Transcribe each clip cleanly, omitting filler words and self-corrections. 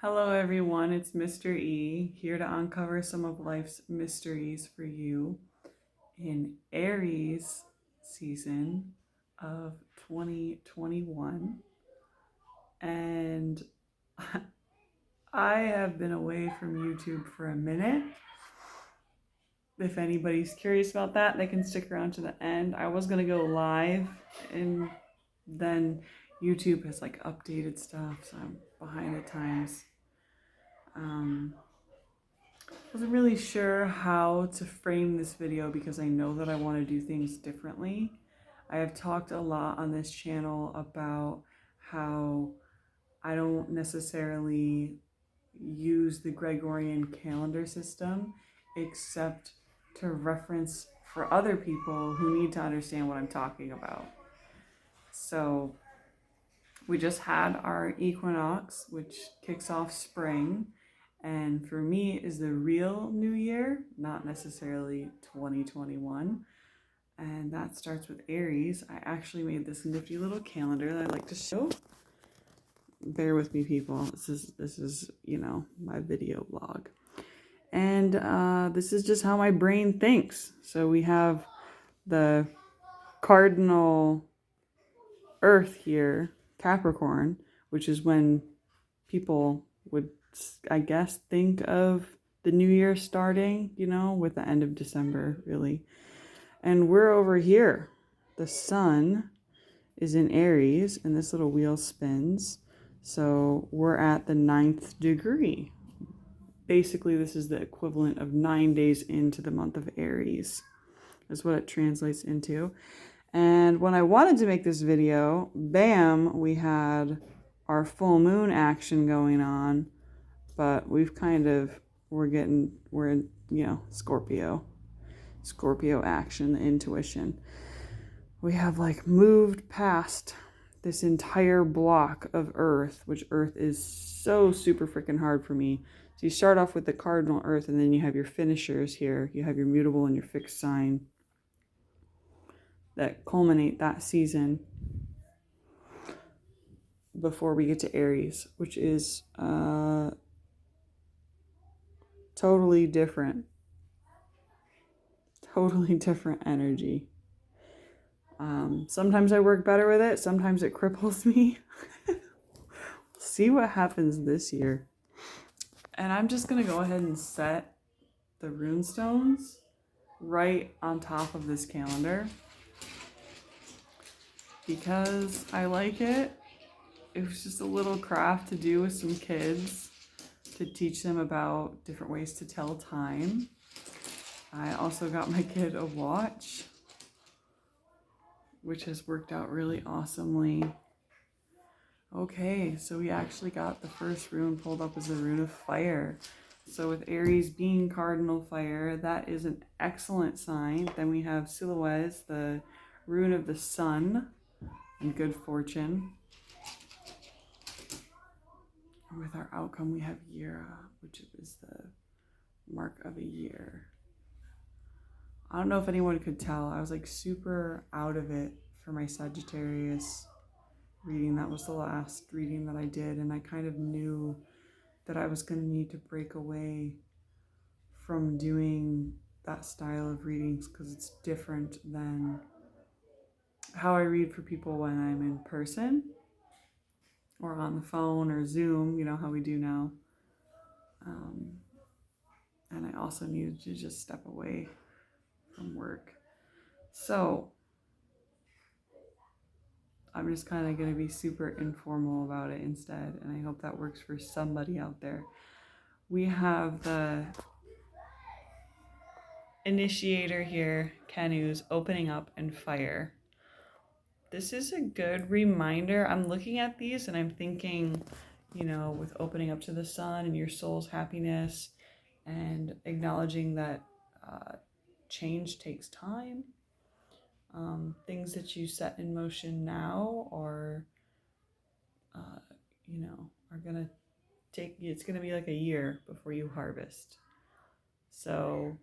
Hello everyone, it's Mr. E here to uncover some of life's mysteries for you in Aries season of 2021. And I have been away from YouTube for a minute. If anybody's curious about that, they can stick around to the end. I was going to go live and then YouTube has updated stuff, so I'm behind the times. Wasn't really sure how to frame this video because I know that I want to do things differently. I have talked a lot on this channel about how I don't necessarily use the Gregorian calendar system except to reference for other people who need to understand what I'm talking about. So we just had our equinox, which kicks off spring. And for me is the real new year, not necessarily 2021. And that starts with Aries. I actually made this nifty little calendar that I'd like to show. Bear with me, people. This is my video blog. And this is just how my brain thinks. So we have the cardinal Earth here, Capricorn, which is when people would, I guess, think of the new year starting, with the end of December, really. And we're over here. The sun is in Aries, and this little wheel spins. So we're at the 9th degree. Basically, this is the equivalent of 9 days into the month of Aries, is what it translates into. And when I wanted to make this video, bam, we had our full moon action going on, but we're in, Scorpio action, the intuition. We have moved past this entire block of Earth, which Earth is so super freaking hard for me. So you start off with the cardinal Earth, and then you have your finishers here. You have your mutable and your fixed sign that culminate that season before we get to Aries, which is totally different energy. Sometimes I work better with it, sometimes it cripples me. See what happens this year. And I'm just gonna go ahead and set the rune stones right on top of this calendar because I like it. It was just a little craft to do with some kids to teach them about different ways to tell time. I also got my kid a watch, which has worked out really awesomely. Okay, so we actually got the first rune pulled up as the rune of fire. So with Aries being cardinal fire, that is an excellent sign. Then we have Silhouettes, the rune of the sun and good fortune. And with our outcome, we have Yira, which is the mark of a year. I don't know if anyone could tell. I was super out of it for my Sagittarius reading. That was the last reading that I did, and I kind of knew that I was going to need to break away from doing that style of readings because it's different than how I read for people when I'm in person or on the phone or Zoom, how we do now. And I also needed to just step away from work. So I'm just kind of going to be super informal about it instead, and I hope that works for somebody out there. We have the initiator here, Canu's opening up and fire. This is a good reminder. I'm looking at these and I'm thinking, with opening up to the sun and your soul's happiness and acknowledging that change takes time. Things that you set in motion now are gonna take, it's gonna be like a year before you harvest. So,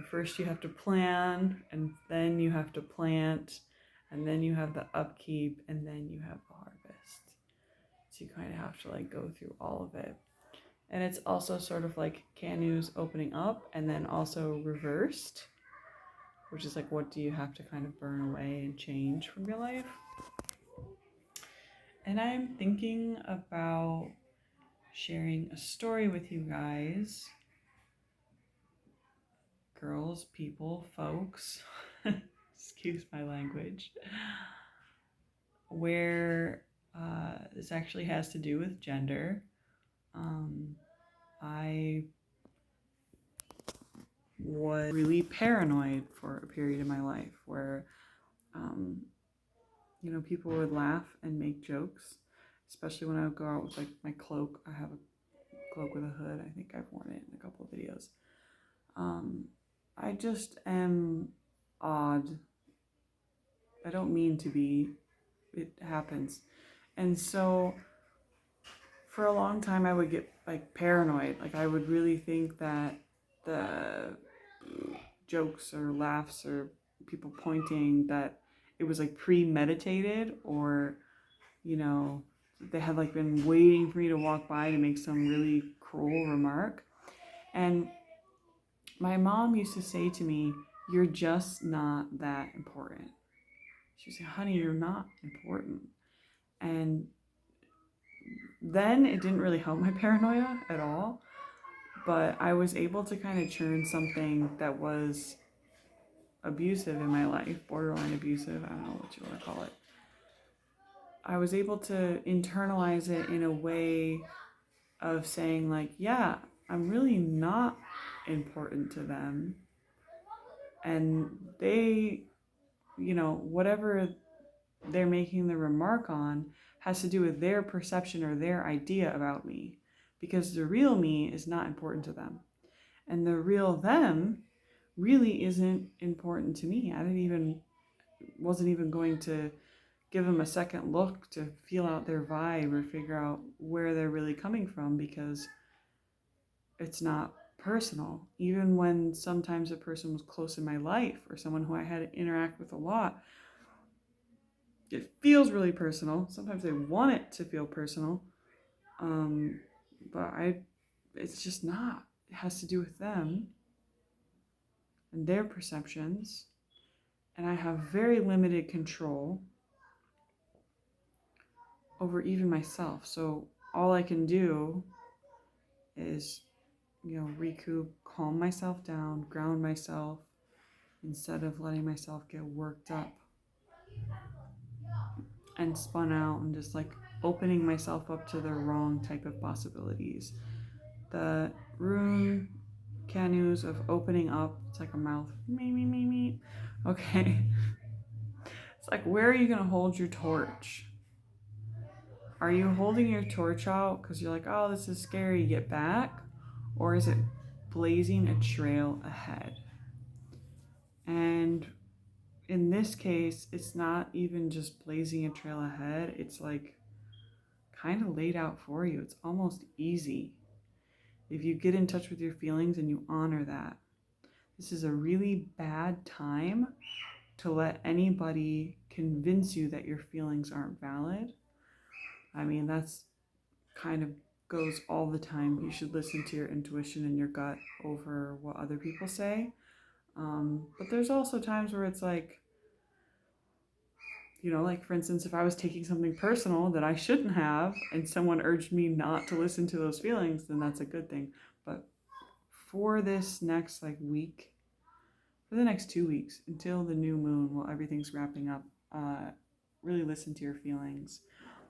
first you have to plan, and then you have to plant, and then you have the upkeep, and then you have the harvest. So you kind of have to go through all of it. And it's also sort of like Canu's opening up and then also reversed, which is like, what do you have to kind of burn away and change from your life? And I'm thinking about sharing a story with you guys, girls, people, folks, excuse my language, where this actually has to do with gender. I was really paranoid for a period in my life where, people would laugh and make jokes, especially when I would go out with like my cloak. I have a cloak with a hood. I think I've worn it in a couple of videos. I just am odd. I don't mean to be. It happens. And so for a long time I would get like paranoid. Like I would really think that the jokes or laughs or people pointing, that it was like premeditated, or they had like been waiting for me to walk by to make some really cruel remark. And my mom used to say to me, "You're just not that important." She would say, "Honey, you're not important." And then it didn't really help my paranoia at all, but I was able to kind of churn something that was abusive in my life, borderline abusive, I don't know what you want to call it. I was able to internalize it in a way of saying like, yeah, I'm really not important to them. And they, whatever they're making the remark on has to do with their perception or their idea about me, because the real me is not important to them. And the real them really isn't important to me. Wasn't even going to give them a second look to feel out their vibe or figure out where they're really coming from, because it's not personal. Even when sometimes a person was close in my life or someone who I had to interact with a lot, it feels really personal. Sometimes I want it to feel personal, but it's just not. It has to do with them and their perceptions, and I have very limited control over even myself. So all I can do is, recoup, calm myself down, ground myself, instead of letting myself get worked up and spun out and just like opening myself up to the wrong type of possibilities. The rune Canus of opening up, it's like a mouth. Me, me, me, me. Okay. It's like, where are you going to hold your torch? Are you holding your torch out because you're like, oh, this is scary, get back? Or is it blazing a trail ahead? And in this case, it's not even just blazing a trail ahead. It's like kind of laid out for you. It's almost easy if you get in touch with your feelings and you honor that. This is a really bad time to let anybody convince you that your feelings aren't valid. I mean, that's kind of goes all the time. You should listen to your intuition and your gut over what other people say. But there's also times where it's like, like for instance, if I was taking something personal that I shouldn't have and someone urged me not to listen to those feelings, then that's a good thing. But for this next week, for the next 2 weeks until the new moon, while everything's wrapping up, really listen to your feelings.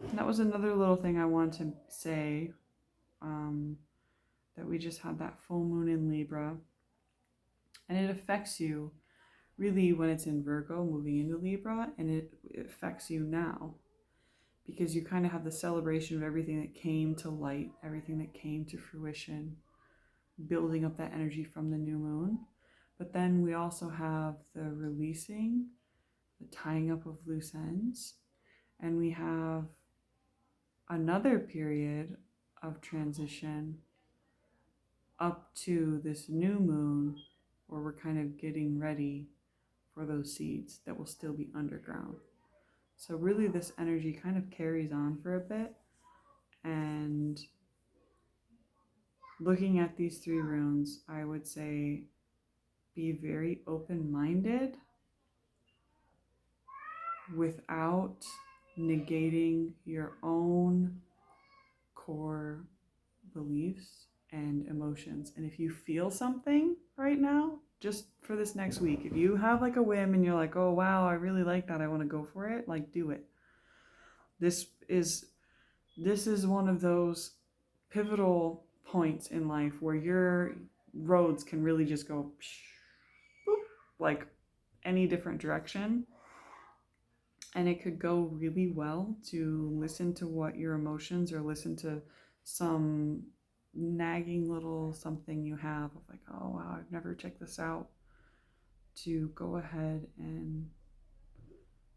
And that was another little thing I want to say, that we just had that full moon in Libra, and it affects you really when it's in Virgo moving into Libra, and it affects you now because you kind of have the celebration of everything that came to light, everything that came to fruition, building up that energy from the new moon. But then we also have the releasing, the tying up of loose ends, and we have another period of transition up to this new moon where we're kind of getting ready for those seeds that will still be underground. So really this energy kind of carries on for a bit, and looking at these 3 runes, I would say be very open-minded without negating your own core beliefs and emotions. And if you feel something right now, just for this next week, if you have like a whim and you're like, oh wow, I really like that, I want to go for it, like do it. This is one of those pivotal points in life where your roads can really just go boop, like any different direction. And it could go really well to listen to what your emotions, or listen to some nagging little something you have of like, oh wow, I've never checked this out, to go ahead and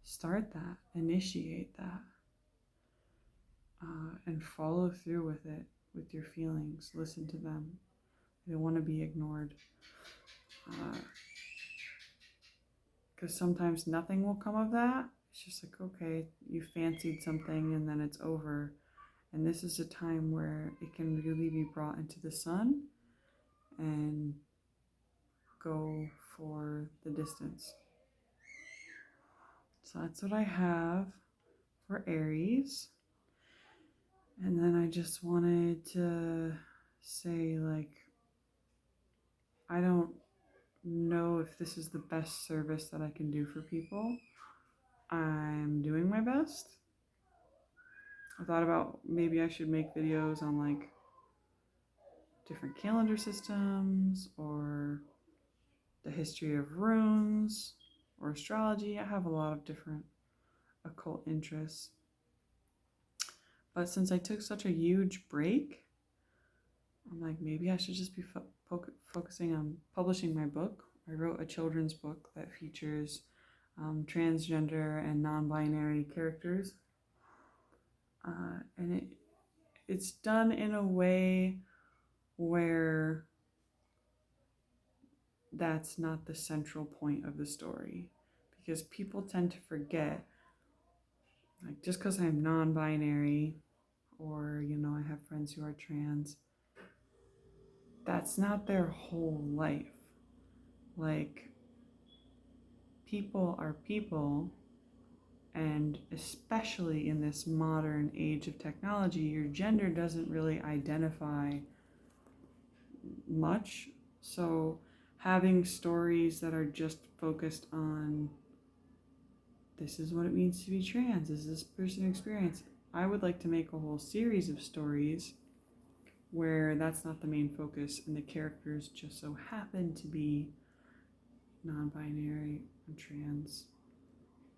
start that, initiate that, and follow through with it, with your feelings. Listen to them. They want to be ignored. Because sometimes nothing will come of that. It's just like, okay, you fancied something and then it's over. And this is a time where it can really be brought into the sun and go for the distance. So that's what I have for Aries. And then I just wanted to say, like, I don't know if this is the best service that I can do for people. I'm doing my best. I thought about maybe I should make videos on like different calendar systems, or the history of runes, or astrology. I have a lot of different occult interests. But since I took such a huge break, I'm like, maybe I should just be focusing on publishing my book. I wrote a children's book that features transgender and non-binary characters. And it's done in a way where that's not the central point of the story, because people tend to forget, like, just because I'm non-binary, or I have friends who are trans, that's not their whole life. Like, people are people, and especially in this modern age of technology, your gender doesn't really identify much. So having stories that are just focused on, this is what it means to be trans, is this person experience, I would like to make a whole series of stories where that's not the main focus, and the characters just so happen to be non-binary and trans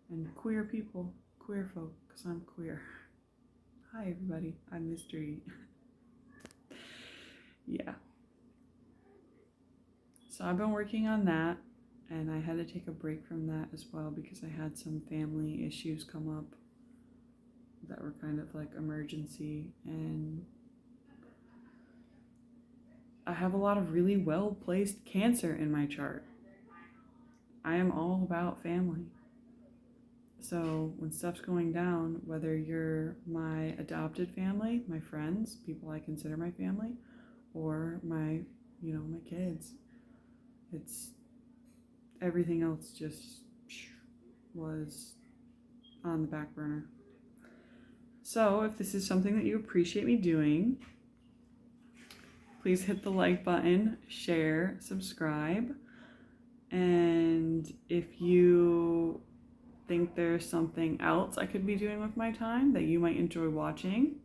and queer people, queer folk, because I'm queer. Hi everybody, I'm Mystery. Yeah. So I've been working on that, and I had to take a break from that as well because I had some family issues come up that were kind of like emergency, and I have a lot of really well-placed Cancer in my chart. I am all about family. So when stuff's going down, whether you're my adopted family, my friends, people I consider my family, or my kids, it's everything else just was on the back burner. So if this is something that you appreciate me doing, please hit the like button, share, subscribe. And if you think there's something else I could be doing with my time that you might enjoy watching,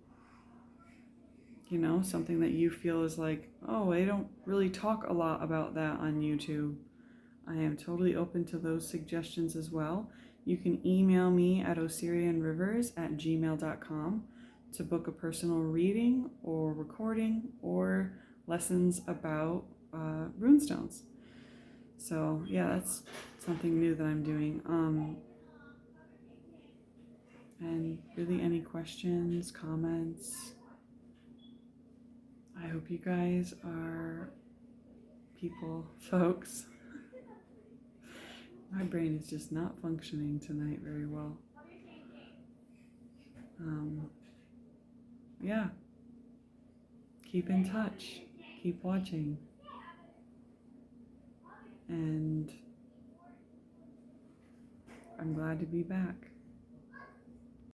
something that you feel is like, oh, they don't really talk a lot about that on YouTube, I am totally open to those suggestions as well. You can email me at osirianrivers@gmail.com to book a personal reading or recording or lessons about runestones. So yeah, that's something new that I'm doing. And really, any questions, comments? I hope you guys are people, folks. My brain is just not functioning tonight very well. Yeah. Keep in touch. keep watching. And I'm glad to be back.